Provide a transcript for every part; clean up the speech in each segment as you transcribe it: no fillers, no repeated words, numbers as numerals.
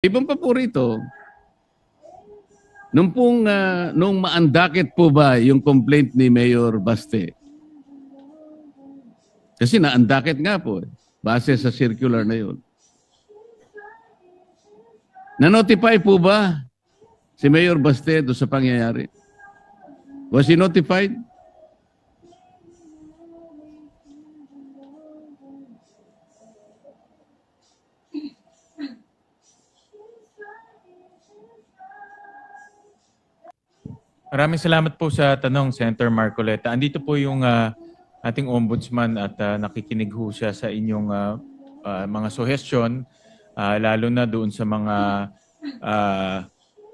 Ibang pa po rito, nung maandakit po ba yung complaint ni Mayor Baste? Kasi naandakit nga po, base sa circular na yun. Na-notify po ba si Mayor Baste doon sa pangyayari? Was he notified? Maraming salamat po sa tanong, Senator Marcoleta. Andito po yung ating ombudsman at nakikinig ho siya sa inyong mga suggestion, lalo na doon sa mga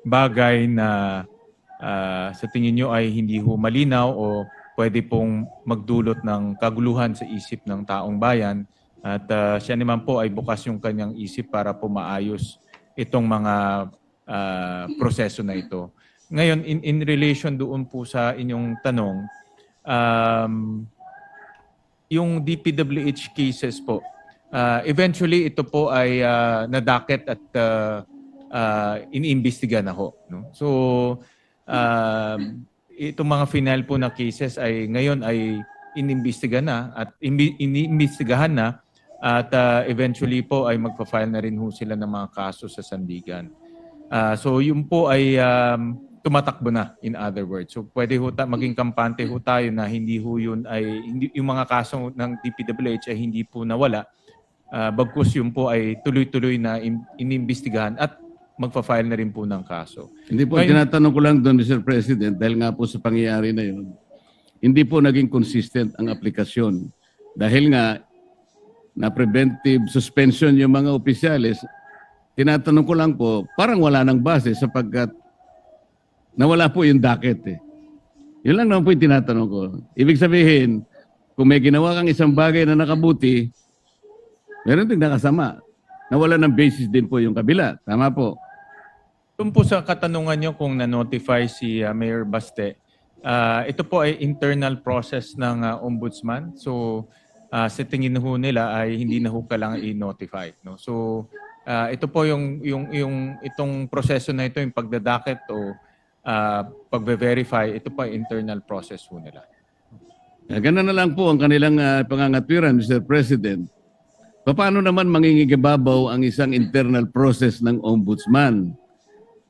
bagay na sa tingin nyo ay hindi ho malinaw o pwede pong magdulot ng kaguluhan sa isip ng taong bayan. At siya naman po ay bukas yung kanyang isip para po maayos itong mga proseso na ito. Ngayon, in relation doon po sa inyong tanong, yung DPWH cases po, eventually ito po ay nadakit at iniimbestiga na ho. No? So, itong mga final po na cases ay ngayon ay inimbestiga na at iniimbestigahan na at eventually po ay magpa-file na rin ho sila ng mga kaso sa sandigan. So, yun po ay tumatakbo na, in other words. So pwede ho maging kampante ho tayo na hindi ho yun ay, hindi, yung mga kaso ng DPWH ay hindi po nawala. Bagkus yun po ay tuloy-tuloy na inimbestigahan at magpa-file na rin po ng kaso. Hindi po, tinatanong ko lang doon, Mr. President, dahil nga po sa pangyayari na yun, hindi po naging consistent ang aplikasyon. Dahil nga, na preventive suspension yung mga opisyalis, tinatanong ko lang po, parang wala nang base sapagkat nawala po yung docket eh. Yun lang naman po yung tinatanong ko. Ibig sabihin, kung may ginawa kang isang bagay na nakabuti, meron din nakasama. Nawala ng basis din po yung kabila. Tama po. Kung po sa katanungan nyo kung na-notify si Mayor Baste, ito po ay internal process ng ombudsman. So, sa tingin ho nila ay hindi na ho kailangan i-notify. No? So, ito po itong proseso na ito, yung pagdadakit o pag-verify, ito pa internal process po nila. Ganun na lang po ang kanilang pangangatwiran, Mr. President. Paano naman mangingigibabaw ang isang internal process ng ombudsman?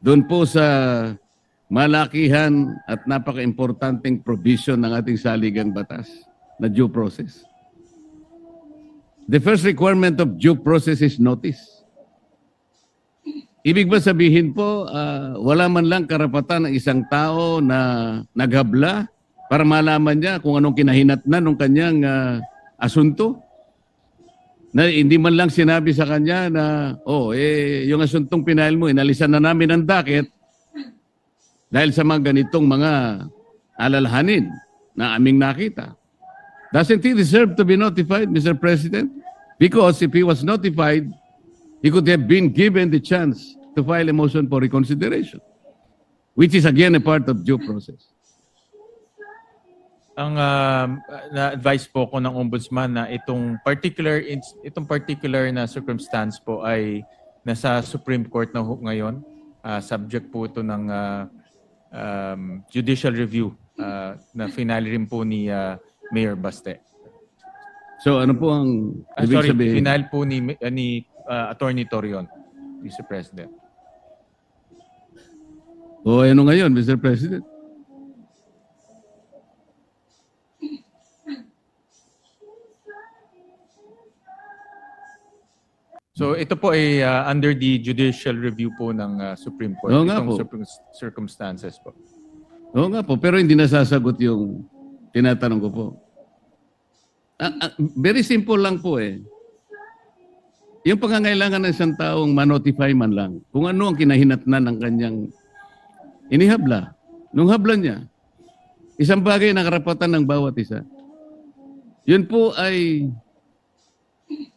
Doon po sa malakihan at napaka-importanting provision ng ating saligang batas na due process. The first requirement of due process is notice. Ibig ba sabihin po, wala man lang karapatan ng isang tao na naghabla para malaman niya kung anong kinahinatnan ng kanyang asunto? Na hindi man lang sinabi sa kanya na, yung asuntong pinail mo, inalisan na namin ang docket dahil sa mga ganitong mga alalahanin na aming nakita. Doesn't he deserve to be notified, Mr. President? Because if he was notified, he could have been given the chance to file a motion for reconsideration, which is again a part of due process. Ang na-advise po ko ng ombudsman na itong particular na circumstance po ay nasa Supreme Court na ngayon. Subject po ito ng judicial review na finale rin po ni Mayor Baste. So ano po ang ibig sabihin? Final po ni Attorney Torion, Mr. President. Ano ngayon, Mr. President? So ito po ay under the judicial review po ng Supreme Court. Oo nga po. Circumstances po. Oo nga po, pero hindi nasasagot yung tinatanong ko po. Very simple lang po eh. Yung pangangailangan ng isang taong ma-notify man lang kung ano ang kinahinatnan ng kanyang inihabla. Nung habla niya, isang bagay na karapatan ng bawat isa. Yun po ay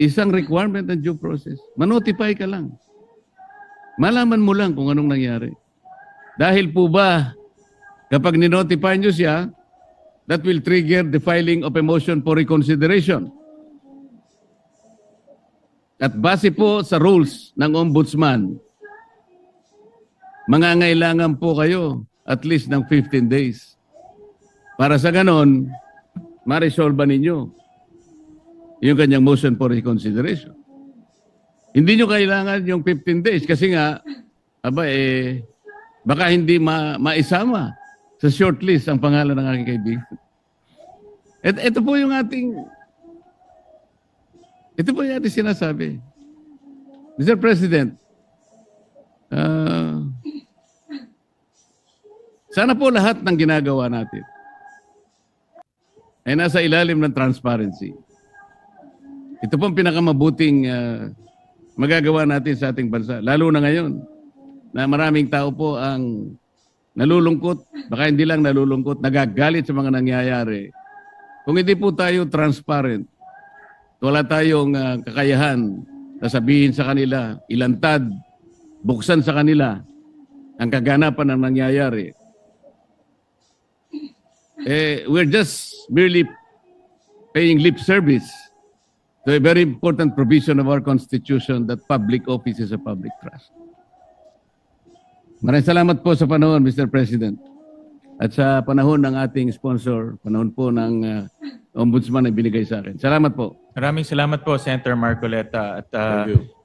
isang requirement ng due process. Ma-notify ka lang. Malaman mo lang kung anong nangyari. Dahil po ba, kapag ni-notify nyo siya, that will trigger the filing of a motion for reconsideration. At base po sa rules ng ombudsman, mangangailangan po kayo at least ng 15 days. Para sa ganon, ma-resolve ninyo yung kanyang motion for reconsideration. Hindi nyo kailangan yung 15 days kasi nga, baka hindi maisama sa shortlist ang pangalan ng aking kaibigan. Ito po yung ating sinasabi. Mr. President, sana po lahat ng ginagawa natin ay nasa ilalim ng transparency. Ito pong pinakamabuting magagawa natin sa ating bansa. Lalo na ngayon na maraming tao po ang nalulungkot, baka hindi lang nalulungkot, nagagalit sa mga nangyayari. Kung hindi po tayo transparent, wala tayong kakayahan na sabihin sa kanila, ilantad, buksan sa kanila ang kaganapan ng nangyayari. We're just merely paying lip service to a very important provision of our Constitution that public office is a public trust. Maraming salamat po sa panahon, Mr. President. At sa panahon ng ating sponsor, panahon po ng Ombudsman na binigay sa akin. Salamat po. Maraming salamat po, Senator Marcoleta. At Thank you.